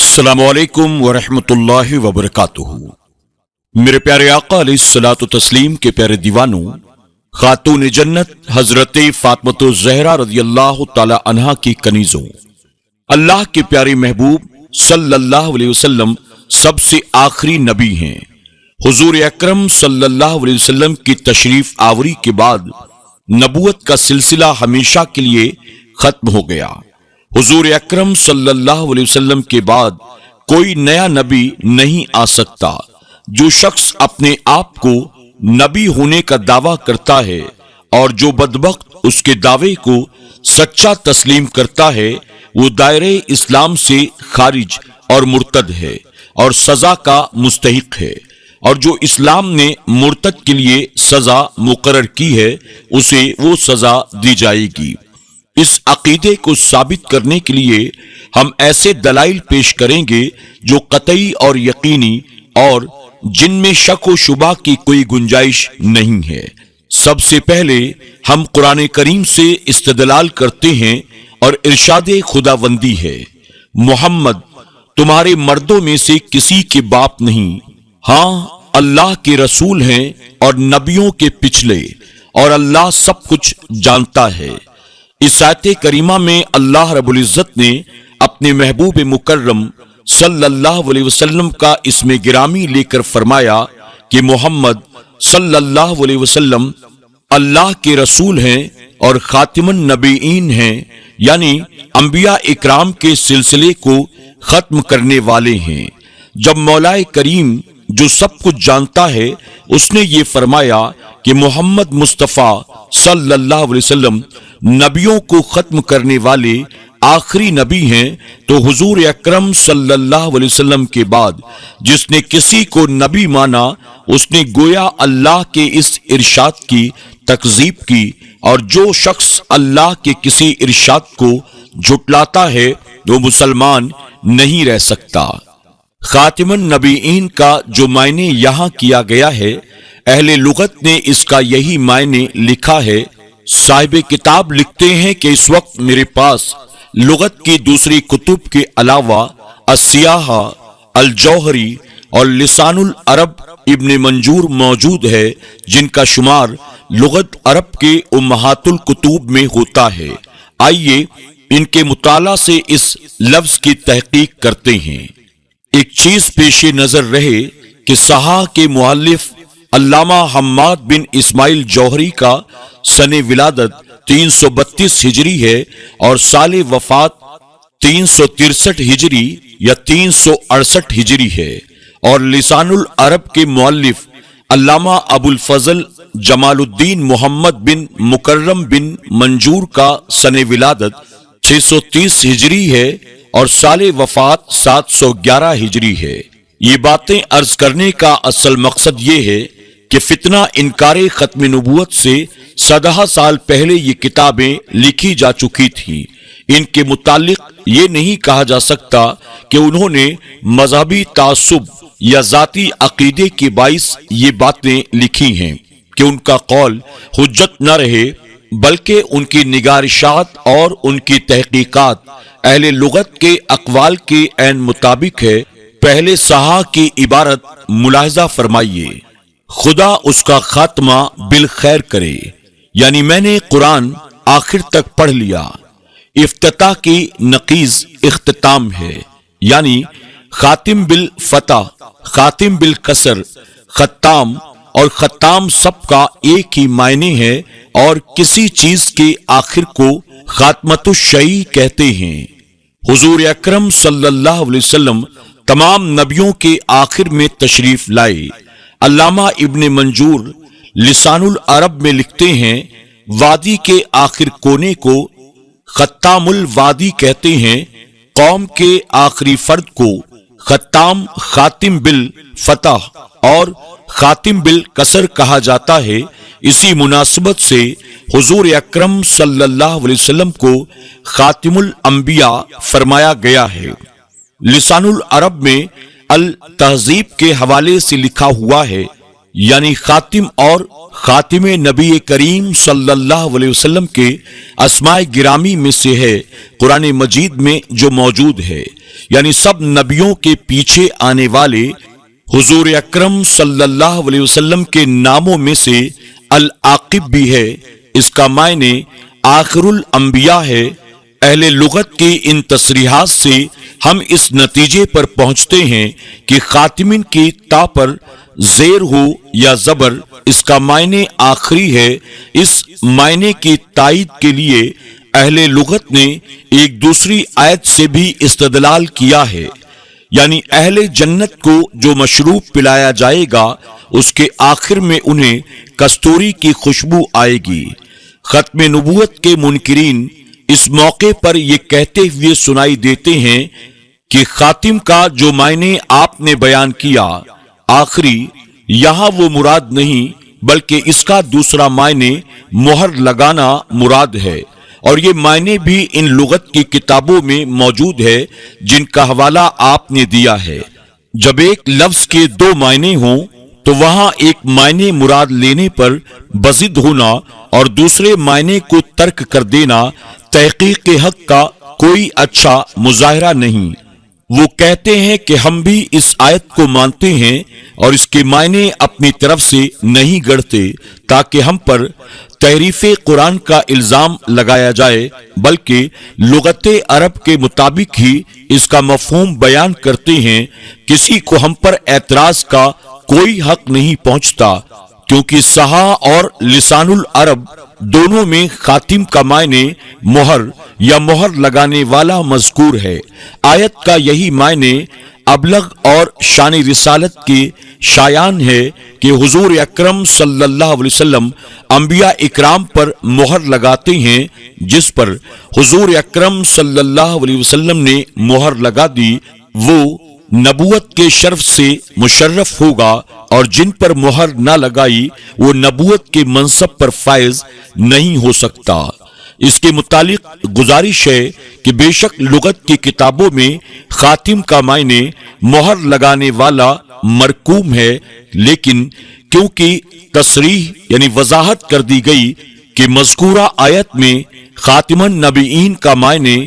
السلام علیکم ورحمۃ وبرکاتہ۔ میرے پیارے آقا علیہ الصلوۃ والتسلیم کے پیارے دیوانوں، خاتون جنت حضرت فاطمۃ الزہرا رضی اللہ تعالی عنہا کی کنیزوں، اللہ کے پیارے محبوب صلی اللہ علیہ وسلم سب سے آخری نبی ہیں۔ حضور اکرم صلی اللہ علیہ وسلم کی تشریف آوری کے بعد نبوت کا سلسلہ ہمیشہ کے لیے ختم ہو گیا۔ حضور اکرم صلی اللہ علیہ وسلم کے بعد کوئی نیا نبی نہیں آ سکتا۔ جو شخص اپنے آپ کو نبی ہونے کا دعویٰ کرتا ہے اور جو بدبخت اس کے دعوے کو سچا تسلیم کرتا ہے، وہ دائرہ اسلام سے خارج اور مرتد ہے اور سزا کا مستحق ہے، اور جو اسلام نے مرتد کے لیے سزا مقرر کی ہے اسے وہ سزا دی جائے گی۔ اس عقیدے کو ثابت کرنے کے لیے ہم ایسے دلائل پیش کریں گے جو قطعی اور یقینی اور جن میں شک و شبہ کی کوئی گنجائش نہیں ہے۔ سب سے پہلے ہم قرآن کریم سے استدلال کرتے ہیں اور ارشاد خداوندی ہے، محمد تمہارے مردوں میں سے کسی کے باپ نہیں، ہاں اللہ کے رسول ہیں اور نبیوں کے پچھلے، اور اللہ سب کچھ جانتا ہے۔ اس آیت کریمہ میں اللہ رب العزت نے اپنے محبوب مکرم صلی اللہ علیہ وسلم کا اسم گرامی لے کر فرمایا کہ محمد صلی اللہ علیہ وسلم اللہ کے رسول ہیں اور خاتم النبیین ہیں، یعنی انبیاء اکرام کے سلسلے کو ختم کرنے والے ہیں۔ جب مولا کریم جو سب کچھ جانتا ہے اس نے یہ فرمایا کہ محمد مصطفیٰ صلی اللہ علیہ وسلم نبیوں کو ختم کرنے والے آخری نبی ہیں، تو حضور اکرم صلی اللہ علیہ وسلم کے بعد جس نے کسی کو نبی مانا اس نے گویا اللہ کے اس ارشاد کی تکذیب کی، اور جو شخص اللہ کے کسی ارشاد کو جھٹلاتا ہے وہ مسلمان نہیں رہ سکتا۔ خاتم النبیین کا جو معنی یہاں کیا گیا ہے، اہل لغت نے اس کا یہی معنی لکھا ہے۔ صاحب کتاب لکھتے ہیں کہ اس وقت میرے پاس لغت کی دوسری کتب کے علاوہ السیاحہ، الجوہری اور لسان العرب ابن منجور موجود ہے، جن کا شمار لغت عرب کے امہات الکتب میں ہوتا ہے۔ آئیے ان کے مطالعہ سے اس لفظ کی تحقیق کرتے ہیں۔ ایک چیز پیش نظر رہے کہ صحاح کے مؤلف علامہ حماد بن اسماعیل جوہری کا سن ولادت 332 ہجری ہے اور سال وفات 363 ہجری یا 368 ہجری ہے، اور لسان العرب کے مؤلف علامہ ابو الفضل جمال الدین محمد بن مکرم بن منجور کا سن ولادت 630 ہجری ہے اور سال وفات 711 ہجری ہے۔ یہ باتیں عرض کرنے کا اصل مقصد یہ ہے کہ فتنہ انکار ختم نبوت سے 100 سال پہلے یہ کتابیں لکھی جا چکی تھیں۔ ان کے متعلق یہ نہیں کہا جا سکتا کہ انہوں نے مذہبی تعصب یا ذاتی عقیدے کے باعث یہ باتیں لکھی ہیں کہ ان کا قول حجت نہ رہے، بلکہ ان کی نگارشات اور ان کی تحقیقات اہل لغت کے اقوال کے عین مطابق ہے۔ پہلے صحاح کی عبارت ملاحظہ فرمائیے، خدا اس کا خاتمہ بالخیر کرے، یعنی میں نے قرآن آخر تک پڑھ لیا۔ افتتاح کی نقیض اختتام ہے، یعنی خاتم بالفتح، خاتم بالکسر، ختام اور ختام سب کا ایک ہی معنی ہے، اور کسی چیز کے آخر کو خاتمۃ الشیء کہتے ہیں۔ حضور اکرم صلی اللہ علیہ وسلم تمام نبیوں کے آخر میں تشریف لائے۔ علامہ ابن منجور لسان العرب میں لکھتے ہیں، وادی کے آخر کونے کو ختام الوادی کہتے ہیں، قوم کے آخری فرد کو ختام خاتم بالفتح اور خاتم بالکسر کہا جاتا ہے۔ اسی مناسبت سے حضور اکرم صلی اللہ علیہ وسلم کو خاتم الانبیاء فرمایا گیا ہے۔ لسان العرب میں التہذیب کے حوالے سے لکھا ہوا ہے، یعنی خاتم اور خاتم نبی کریم صلی اللہ علیہ وسلم کے اسماء گرامی میں سے ہے قرآن مجید میں جو موجود ہے، یعنی سب نبیوں کے پیچھے آنے والے حضور اکرم صلی اللہ علیہ وسلم کے ناموں میں سے العاقب بھی ہے۔ اس کا معنی آخر الانبیاء ہے۔ اہل لغت کے ان تصریحات سے ہم اس نتیجے پر پہنچتے ہیں کہ خاتمین کی تا پر زیر ہو یا زبر، اس کا معنی آخری ہے۔ اس معنی کی تائید کے لیے اہل لغت نے ایک دوسری آیت سے بھی استدلال کیا ہے، یعنی اہل جنت کو جو مشروب پلایا جائے گا اس کے آخر میں انہیں کستوری کی خوشبو آئے گی۔ ختم نبوت کے منکرین اس موقع پر یہ کہتے ہوئے سنائی دیتے ہیں کہ خاتم کا جو معنی آپ نے بیان کیا آخری، یہاں وہ مراد نہیں بلکہ اس کا دوسرا معنی مہر لگانا مراد ہے، اور یہ معنی بھی ان لغت کی کتابوں میں موجود ہے جن کا حوالہ آپ نے دیا ہے۔ جب ایک لفظ کے دو معنی ہوں تو وہاں ایک معنی مراد لینے پر بضد ہونا اور دوسرے معنی کو ترک کر دینا تحقیق کے حق کا کوئی اچھا مظاہرہ نہیں۔ وہ کہتے ہیں کہ ہم بھی اس آیت کو مانتے ہیں اور اس کے معنی اپنی طرف سے نہیں گڑھتے تاکہ ہم پر تحریف قرآن کا الزام لگایا جائے، بلکہ لغت عرب کے مطابق ہی اس کا مفہوم بیان کرتے ہیں۔ کسی کو ہم پر اعتراض کا کوئی حق نہیں پہنچتا، کیونکہ صحا اور لسان العرب دونوں میں خاتم کا معنی مہر یا مہر لگانے والا مذکور ہے۔ آیت کا یہی معنی ابلغ اور شان رسالت کے شایان ہے کہ حضور اکرم صلی اللہ علیہ وسلم انبیاء اکرام پر مہر لگاتے ہیں، جس پر حضور اکرم صلی اللہ علیہ وسلم نے مہر لگا دی وہ نبوت کے شرف سے مشرف ہوگا، اور جن پر مہر نہ لگائی وہ نبوت کے منصب پر فائز نہیں ہو سکتا۔ اس کے متعلق گزارش ہے کہ بے شک لغت کی کتابوں میں خاتم کا معنی مہر لگانے والا مرکوم ہے، لیکن کیونکہ تصریح یعنی وضاحت کر دی گئی کہ مذکورہ آیت میں خاتم النبیین کا معنی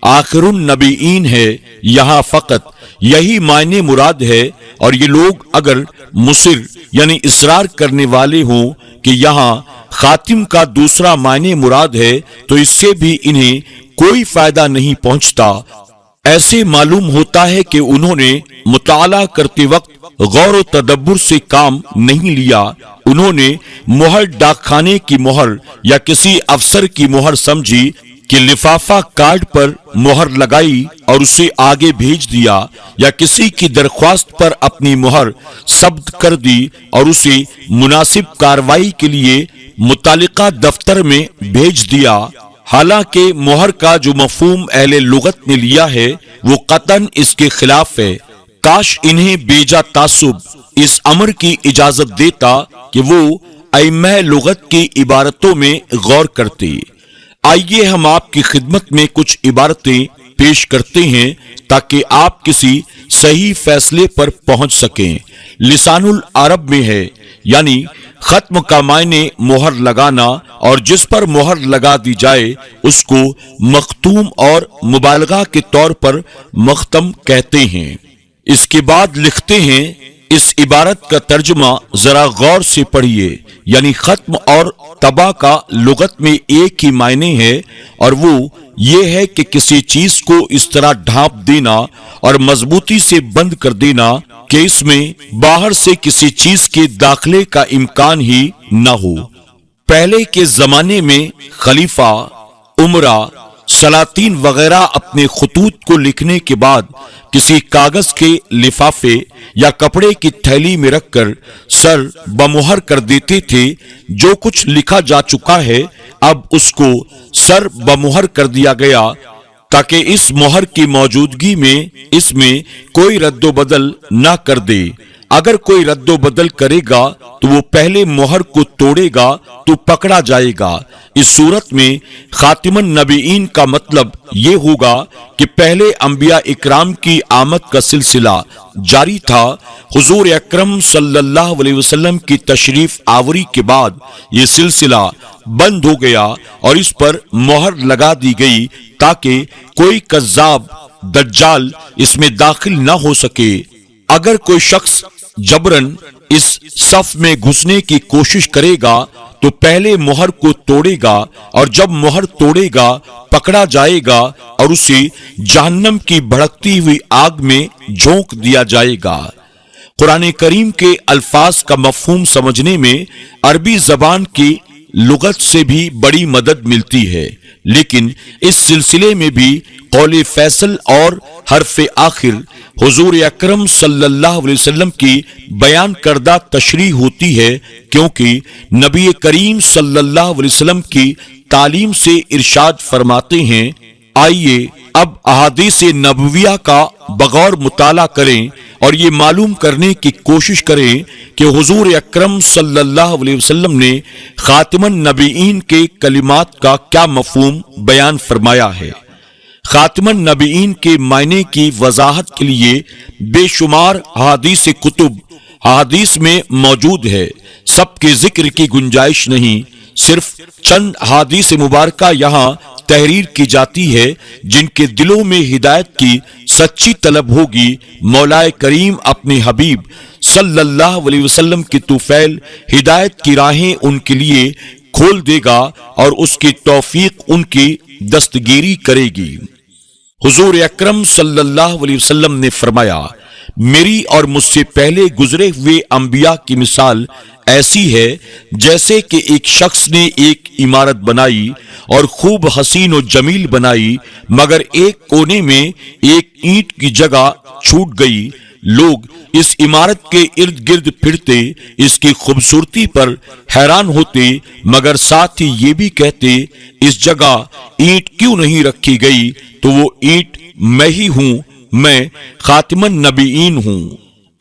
آخر النبیین ہے، یہاں فقط یہی معنی مراد ہے، اور یہ لوگ اگر مصر یعنی اصرار کرنے والے ہوں کہ یہاں خاتم کا دوسرا معنی مراد ہے تو اس سے بھی انہیں کوئی فائدہ نہیں پہنچتا۔ ایسے معلوم ہوتا ہے کہ انہوں نے مطالعہ کرتے وقت غور و تدبر سے کام نہیں لیا۔ انہوں نے مہر ڈاک خانے کی مہر یا کسی افسر کی مہر سمجھی کہ لفافہ کارڈ پر مہر لگائی اور اسے آگے بھیج دیا، یا کسی کی درخواست پر اپنی مہر ثبت کر دی اور اسے مناسب کارروائی کے لیے متعلقہ دفتر میں بھیج دیا۔ حالانکہ مہر کا جو مفہوم اہل لغت نے لیا ہے وہ قطعاً اس کے خلاف ہے۔ کاش انہیں بیجا تعصب اس امر کی اجازت دیتا کہ وہ ائمہ لغت کی عبارتوں میں غور کرتے۔ آئیے ہم آپ کی خدمت میں کچھ عبارتیں پیش کرتے ہیں تاکہ آپ کسی صحیح فیصلے پر پہنچ سکیں۔ لسان العرب میں ہے، یعنی ختم کا معنی مہر لگانا، اور جس پر مہر لگا دی جائے اس کو مختوم اور مبالغہ کے طور پر مختم کہتے ہیں۔ اس کے بعد لکھتے ہیں اس عبارت کا ترجمہ ذرا غور سے پڑھیے، یعنی ختم اور طبع کا لغت میں ایک ہی معنی ہے، اور وہ یہ ہے کہ کسی چیز کو اس طرح ڈھانپ دینا اور مضبوطی سے بند کر دینا کہ اس میں باہر سے کسی چیز کے داخلے کا امکان ہی نہ ہو۔ پہلے کے زمانے میں خلیفہ، امرا، سلاطین وغیرہ اپنے خطوط کو لکھنے کے بعد کسی کاغذ کے لفافے یا کپڑے کی تھیلی میں رکھ کر سر بمہر کر دیتے تھے۔ جو کچھ لکھا جا چکا ہے اب اس کو سر بمہر کر دیا گیا تاکہ اس مہر کی موجودگی میں اس میں کوئی رد و بدل نہ کر دے۔ اگر کوئی رد و بدل کرے گا تو وہ پہلے مہر کو توڑے گا تو پکڑا جائے گا۔ اس صورت میں خاتم النبیین کا مطلب یہ ہوگا کہ پہلے انبیاء اکرام کی آمد کا سلسلہ جاری تھا، حضور اکرم صلی اللہ علیہ وسلم کی تشریف آوری کے بعد یہ سلسلہ بند ہو گیا اور اس پر مہر لگا دی گئی تاکہ کوئی کذاب دجال اس میں داخل نہ ہو سکے۔ اگر کوئی شخص جبرن اس صف میں گھسنے کی کوشش کرے گا تو پہلے مہر کو توڑے گا اور جب مہر توڑے گا پکڑا جائے گا اور اسے جہنم کی بھڑکتی ہوئی آگ میں جھونک دیا جائے گا۔ قرآن کریم کے الفاظ کا مفہوم سمجھنے میں عربی زبان کی لغت سے بھی بڑی مدد ملتی ہے، لیکن اس سلسلے میں بھی قول فیصل اور حرف آخر حضور اکرم صلی اللہ علیہ وسلم کی بیان کردہ تشریح ہوتی ہے، کیونکہ نبی کریم صلی اللہ علیہ وسلم کی تعلیم سے ارشاد فرماتے ہیں، آئیے اب احادیث نبویہ کا بغور مطالعہ کریں اور یہ معلوم کرنے کی کوشش کریں کہ حضور اکرم صلی اللہ علیہ وسلم نے خاتم النبیین کے کلمات کا کیا مفہوم بیان فرمایا ہے۔ خاتم النبیین کے معنی کی وضاحت کے لیے بے شمار احادیث کتب احادیث میں موجود ہے، سب کے ذکر کی گنجائش نہیں، صرف چند احادیث مبارکہ یہاں تحریر کی جاتی ہے جن کے دلوں میں ہدایت کی سچی طلب ہوگی۔ مولا کریم اپنے حبیب صلی اللہ علیہ وسلم کی طفیل ہدایت کی راہیں ان کے لیے کھول دے گا اور اس کی توفیق ان کی دستگیری کرے گی۔ حضور اکرم صلی اللہ علیہ وسلم نے فرمایا، میری اور مجھ سے پہلے گزرے ہوئے انبیاء کی مثال ایسی ہے جیسے کہ ایک شخص نے ایک عمارت بنائی اور خوب حسین و جمیل بنائی، مگر ایک کونے میں ایک اینٹ کی جگہ چھوٹ گئی۔ لوگ اس عمارت کے ارد گرد پھرتے اس کی خوبصورتی پر حیران ہوتے، مگر ساتھ ہی یہ بھی کہتے اس جگہ اینٹ کیوں نہیں رکھی گئی؟ تو وہ اینٹ میں ہی ہوں، میں خاتم النبیین ہوں۔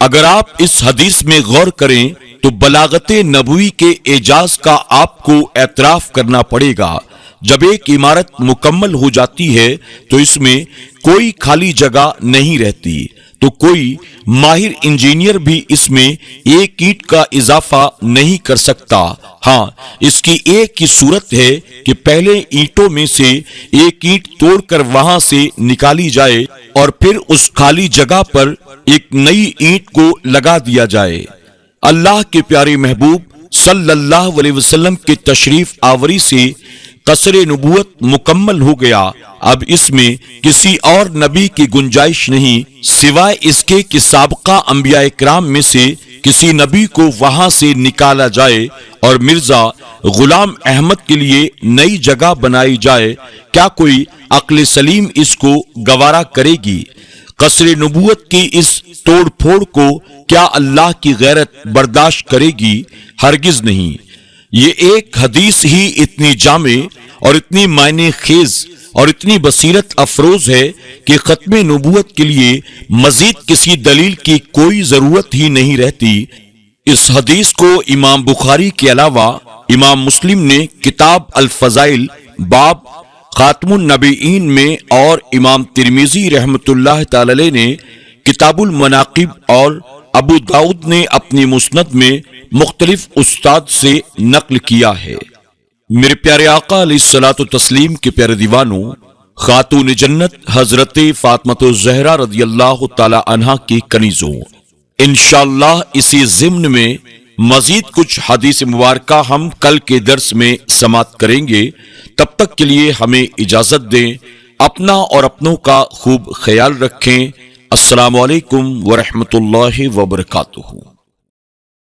اگر آپ اس حدیث میں غور کریں تو بلاغت نبوی کے اعجاز کا آپ کو اعتراف کرنا پڑے گا۔ جب ایک عمارت مکمل ہو جاتی ہے تو اس میں کوئی خالی جگہ نہیں رہتی، تو کوئی ماہر انجینئر بھی اس میں ایک اینٹ کا اضافہ نہیں کر سکتا۔ ہاں، اس کی ایک ہی صورت ہے کہ پہلے اینٹوں میں سے ایک اینٹ توڑ کر وہاں سے نکالی جائے اور پھر اس خالی جگہ پر ایک نئی اینٹ کو لگا دیا جائے۔ اللہ کے پیارے محبوب صلی اللہ علیہ وسلم کے تشریف آوری سے قصر نبوت مکمل ہو گیا۔ اب اس میں کسی اور نبی کی گنجائش نہیں سوائے اس کے کہ سابقہ انبیاء کرام میں سے کسی نبی کو وہاں سے نکالا جائے اور مرزا غلام احمد کے لیے نئی جگہ بنائی جائے۔ کیا کوئی عقل سلیم اس کو گوارا کرے گی؟ قصر نبوت کی اس توڑ پھوڑ کو کیا اللہ کی غیرت برداشت کرے گی؟ ہرگز نہیں۔ یہ ایک حدیث ہی اتنی جامع اور اتنی معنی خیز اور اتنی بصیرت افروز ہے کہ ختم نبوت کے لیے مزید کسی دلیل کی کوئی ضرورت ہی نہیں رہتی۔ اس حدیث کو امام بخاری کے علاوہ امام مسلم نے کتاب الفضائل باب خاتم النبیین میں اور امام ترمذی رحمۃ اللہ تعالی علیہ نے کتاب المناقب اور ابو داؤد نے اپنی مسند میں مختلف استاد سے نقل کیا ہے۔ میرے پیارے آقا علیہ الصلوۃ والتسلیم کے پیارے دیوانوں، خاتون جنت حضرت فاطمہ الزہرا رضی اللہ تعالی عنہا کی کنیزوں، انشاءاللہ اسی ضمن میں مزید کچھ حدیث مبارکہ ہم کل کے درس میں سماعت کریں گے۔ تب تک کے لیے ہمیں اجازت دیں، اپنا اور اپنوں کا خوب خیال رکھیں۔ السلام علیکم ورحمۃ اللہ وبرکاتہ۔